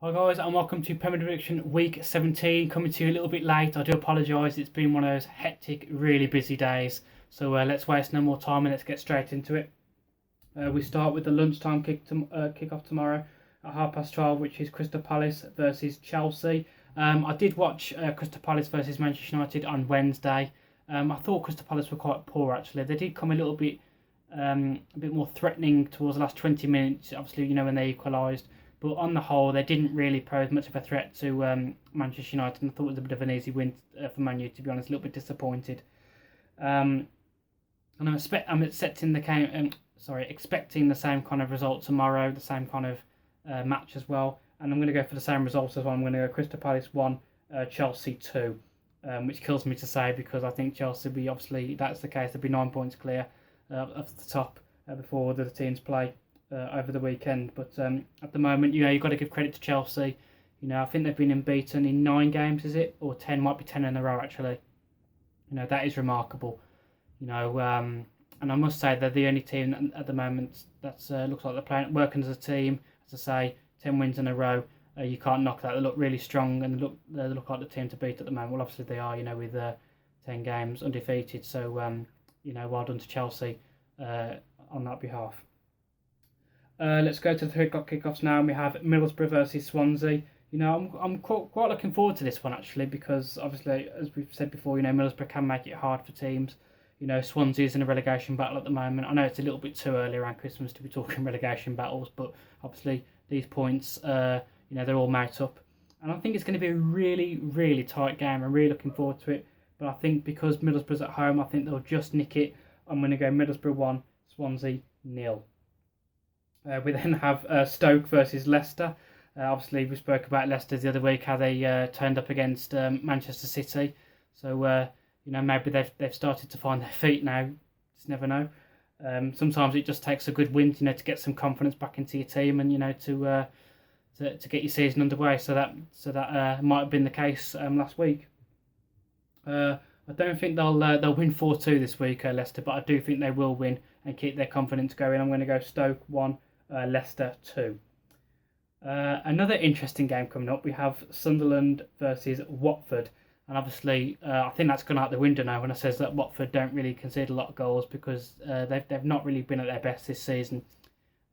Hi guys, and welcome to Premier Prediction Week 17. Coming to you a little bit late. I do apologise. It's been one of those hectic, really busy days. So let's waste no more time and let's get straight into it. We start with the lunchtime kick-off tomorrow at 12:30, which is Crystal Palace versus Chelsea. I did watch Crystal Palace versus Manchester United on Wednesday. I thought Crystal Palace were quite poor actually. They did come a bit more threatening towards the last 20 minutes. Obviously, when they equalised. But on the whole, they didn't really pose much of a threat to Manchester United. And I thought it was a bit of an easy win for Man U, to be honest. A little bit disappointed. And I'm expecting the same kind of result tomorrow, the same kind of match as well. And I'm going to go for the same results as well. I'm going to go Crystal Palace 1, Chelsea 2, which kills me to say because I think Chelsea will be, obviously, that's the case, they'll be 9 points clear of the top before the teams play over the weekend. But at the moment, you've got to give credit to Chelsea. I think they've been unbeaten in 9 games, is it? Or 10, might be 10 in a row, actually. That is remarkable. And I must say they're the only team at the moment that looks like they're working as a team. As I say, 10 wins in a row. You can't knock that. They look really strong and they look like the team to beat at the moment. Well, obviously they are, with 10 games undefeated. So, well done to Chelsea on that behalf. Let's go to the 3 o'clock kickoffs now, and we have Middlesbrough versus Swansea. I'm quite looking forward to this one actually, because obviously, as we've said before, Middlesbrough can make it hard for teams. Swansea is in a relegation battle at the moment. I know it's a little bit too early around Christmas to be talking relegation battles, but obviously these points, they're all made up, and I think it's going to be a really, really tight game. I'm really looking forward to it. But I think because Middlesbrough's at home, I think they'll just nick it. I'm going to go Middlesbrough 1, Swansea 0. We then have Stoke versus Leicester. Obviously, we spoke about Leicester the other week, how they turned up against Manchester City. So, maybe they've started to find their feet now. Just never know. Sometimes it just takes a good win, to get some confidence back into your team, and to get your season underway. So that might have been the case last week. I don't think they'll win 4-2 this week, Leicester, but I do think they will win and keep their confidence going. I'm going to go Stoke 1, Leicester 2. Another interesting game coming up. We have Sunderland versus Watford, and obviously I think that's gone out the window now when I says that Watford don't really concede a lot of goals, because they've not really been at their best this season.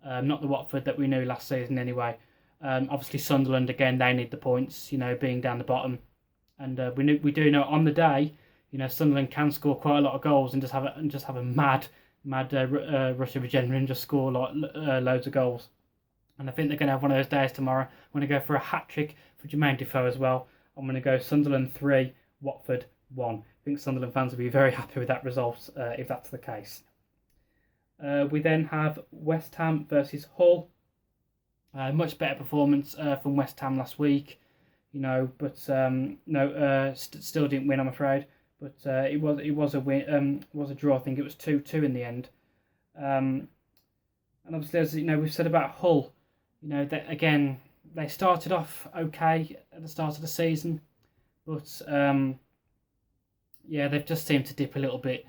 Not the Watford that we knew last season anyway. Obviously Sunderland, again, they need the points, being down the bottom, and we do know on the day, Sunderland can score quite a lot of goals and just have a mad rush of adrenaline and just score loads of goals. And I think they're going to have one of those days tomorrow. I'm going to go for a hat-trick for Jermaine Defoe as well. I'm going to go Sunderland 3, Watford 1. I think Sunderland fans will be very happy with that result if that's the case. We then have West Ham versus Hull. Much better performance from West Ham last week, but still didn't win, I'm afraid. But it was a win. Was a draw. I think it was 2-2 in the end. And obviously, as we've said about Hull, that again they started off okay at the start of the season, but they've just seemed to dip a little bit,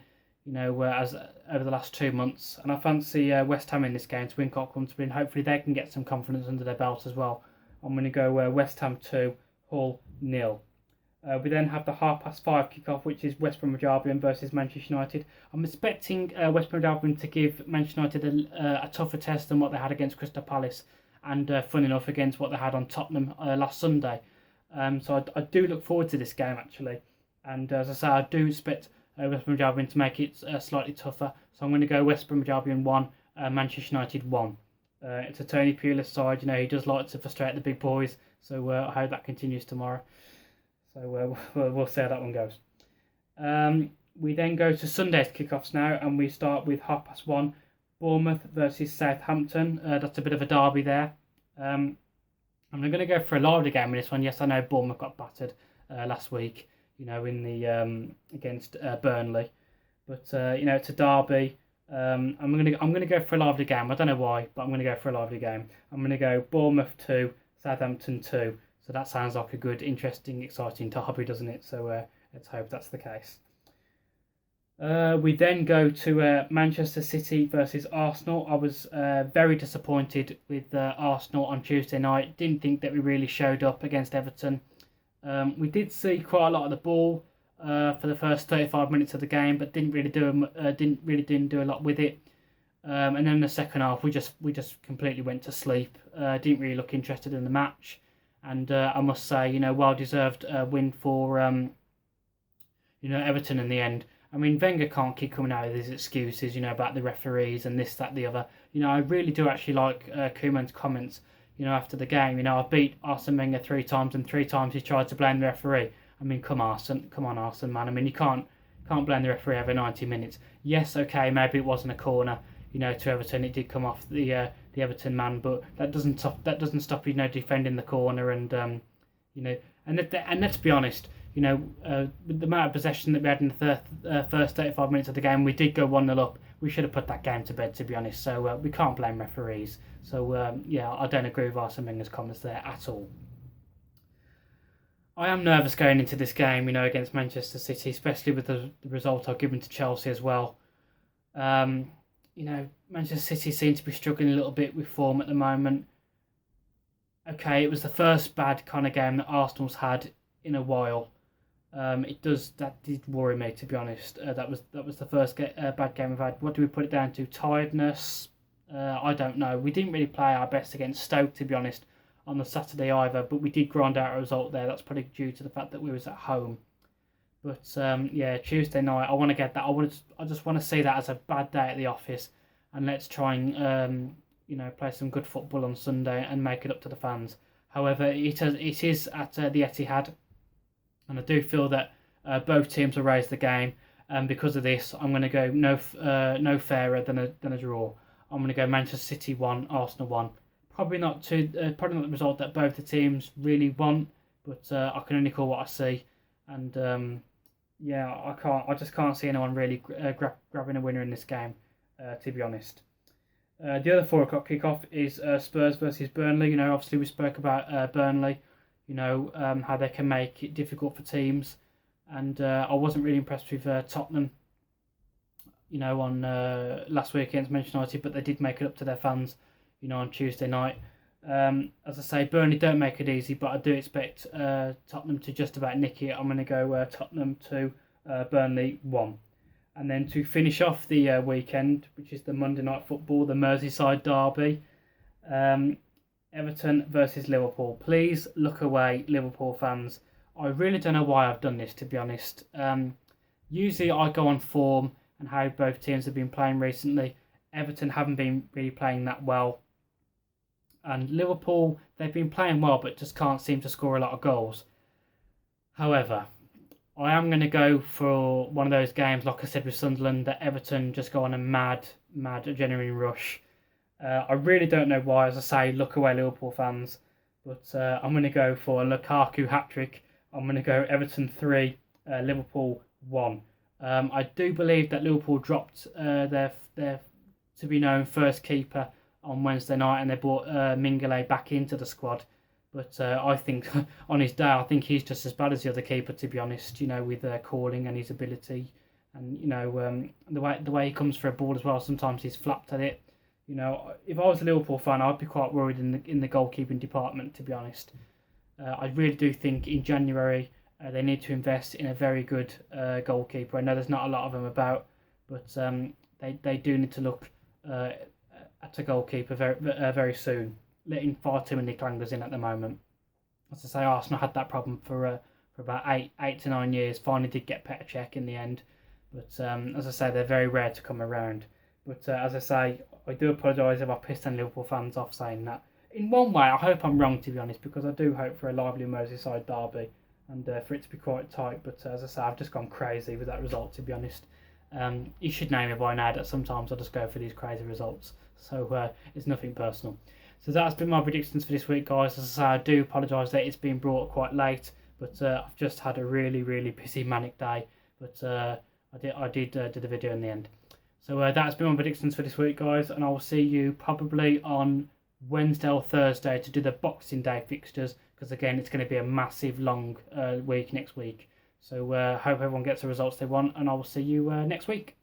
as over the last 2 months. And I fancy West Ham in this game to win, come to win. Hopefully, they can get some confidence under their belt as well. I'm going to go West Ham 2, Hull 0. We then have the 5:30 kickoff, which is West Bromwich Albion versus Manchester United. I'm expecting West Bromwich Albion to give Manchester United a tougher test than what they had against Crystal Palace, and fun enough, against what they had on Tottenham last Sunday. So I do look forward to this game actually, and as I say, I do expect West Bromwich Albion to make it slightly tougher. So I'm going to go West Bromwich Albion 1, Manchester United 1. It's a Tony Pulis side, he does like to frustrate the big boys. So I hope that continues tomorrow. So we'll see how that one goes. We then go to Sunday's kickoffs now, and we start with 1:30, Bournemouth versus Southampton. That's a bit of a derby there. I'm going to go for a lively game in this one. Yes, I know Bournemouth got battered last week, in the against Burnley, but it's a derby. I'm going to go for a lively game. I don't know why, but I'm going to go for a lively game. I'm going to go Bournemouth 2, Southampton 2. So that sounds like a good, interesting, exciting derby, doesn't it? So let's hope that's the case. We then go to Manchester City versus Arsenal. I was very disappointed with Arsenal on Tuesday night. Didn't think that we really showed up against Everton. We did see quite a lot of the ball for the first 35 minutes of the game, but didn't really do a lot with it. And then in the second half, we just completely went to sleep. Didn't really look interested in the match, and I must say, well deserved win for Everton in the end. I mean, Wenger can't keep coming out with his excuses, about the referees and this, that, the other. I really do actually like Koeman's comments, after the game. I've beat Arsene Wenger 3 times, and 3 times he tried to blame the referee. I mean, come on, Arsene, man. I mean, you can't blame the referee over 90 minutes. Yes, okay, maybe it wasn't a corner, to Everton. It did come off the Everton man, but that doesn't stop defending the corner and and let's be honest. With the amount of possession that we had in the first 35 minutes of the game, we did go 1-0 up. We should have put that game to bed, to be honest. So we can't blame referees. So, I don't agree with Arsene Wenger's comments there at all. I am nervous going into this game, against Manchester City, especially with the result I've given to Chelsea as well. Manchester City seem to be struggling a little bit with form at the moment. Okay, it was the first bad kind of game that Arsenal's had in a while. That did worry me, to be honest. That was the first bad game we've had. What do we put it down to? Tiredness? I don't know. We didn't really play our best against Stoke, to be honest, on the Saturday either, but we did grind out a result there. That's probably due to the fact that we was at home. But Tuesday night, I want to get that. I just want to see that as a bad day at the office, and let's try and play some good football on Sunday and make it up to the fans. However, it is at the Etihad. And I do feel that both teams will raise the game, and because of this, I'm going to go no fairer than a draw. I'm going to go Manchester City 1, Arsenal 1. Probably not the result that both the teams really want, but I can only call what I see, and I just can't see anyone really grabbing a winner in this game, to be honest. The other 4:00 kickoff is Spurs versus Burnley. Obviously we spoke about Burnley. How they can make it difficult for teams. And I wasn't really impressed with Tottenham, on last week against Manchester United, but they did make it up to their fans, on Tuesday night. As I say, Burnley don't make it easy, but I do expect Tottenham to just about nick it. I'm going to go Tottenham 2, Burnley 1. And then to finish off the weekend, which is the Monday Night Football, the Merseyside derby, Everton versus Liverpool. Please look away, Liverpool fans. I really don't know why I've done this, to be honest. Usually I go on form and how both teams have been playing recently. Everton haven't been really playing that well. And Liverpool, they've been playing well but just can't seem to score a lot of goals. However, I am going to go for one of those games, like I said with Sunderland, that Everton just go on a mad adrenaline rush. I really don't know why, as I say, look away Liverpool fans, but I'm going to go for a Lukaku hat-trick. I'm going to go Everton 3, Liverpool 1. I do believe that Liverpool dropped their to-be-known first keeper on Wednesday night, and they brought Mingele back into the squad. But I think on his day, I think he's just as bad as the other keeper, to be honest, with calling and his ability. And, the way he comes for a ball as well, sometimes he's flapped at it. If I was a Liverpool fan, I'd be quite worried in the goalkeeping department, to be honest. I really do think in January they need to invest in a very good goalkeeper. I know there's not a lot of them about, but they do need to look at a goalkeeper very soon. Letting far too many clangers in at the moment. As I say, Arsenal had that problem for about 8 to 9 years. Finally did get Petr Cech in the end. But as I say, they're very rare to come around. But as I say, I do apologise if I pissed any Liverpool fans off saying that. In one way, I hope I'm wrong, to be honest, because I do hope for a lively Merseyside derby and for it to be quite tight. But as I say, I've just gone crazy with that result, to be honest. You should know me by now that sometimes I just go for these crazy results. So it's nothing personal. So that's been my predictions for this week, guys. As I say, I do apologise that it's been brought quite late, but I've just had a really, really busy manic day. But I did do the video in the end. So that's been my predictions for this week, guys, and I will see you probably on Wednesday or Thursday to do the Boxing Day fixtures, because again, it's going to be a massive long week next week. So hope everyone gets the results they want, and I will see you next week.